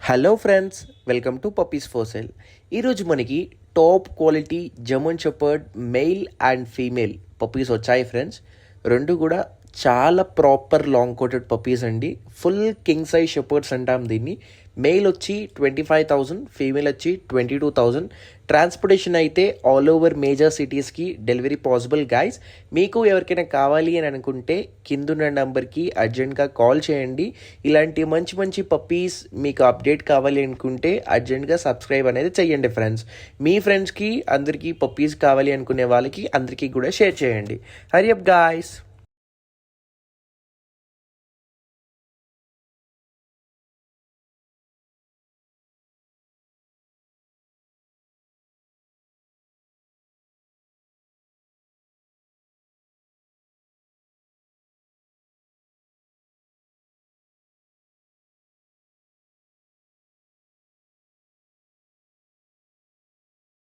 Hello friends, welcome to puppies for sale. ఈరోజు మనకి top quality German shepherd male and female puppies వచ్చాయి friends. రెండు కూడా చాలా ప్రాపర్ లాంగ్ కోటెడ్ పప్పీస్ అండి. ఫుల్ కింగ్ సైజ్ షెపర్డ్స్ అంటాం దీన్ని. మెయిల్ వచ్చి 25,000, ఫీమేల్ వచ్చి 22,000. ట్రాన్స్పోర్టేషన్ అయితే ఆల్ ఓవర్ మేజర్ సిటీస్కి డెలివరీ పాసిబుల్ గైస్. మీకు ఎవరికైనా కావాలి అని అనుకుంటే కిందున్న నెంబర్కి అర్జెంట్గా కాల్ చేయండి. ఇలాంటి మంచి మంచి పప్పీస్ మీకు అప్డేట్ కావాలి అనుకుంటే అర్జెంట్గా సబ్స్క్రైబ్ అనేది చేయండి ఫ్రెండ్స్. మీ ఫ్రెండ్స్కి అందరికీ పప్పీస్ కావాలి అనుకునే వాళ్ళకి అందరికీ కూడా షేర్ చేయండి. Hari up guys.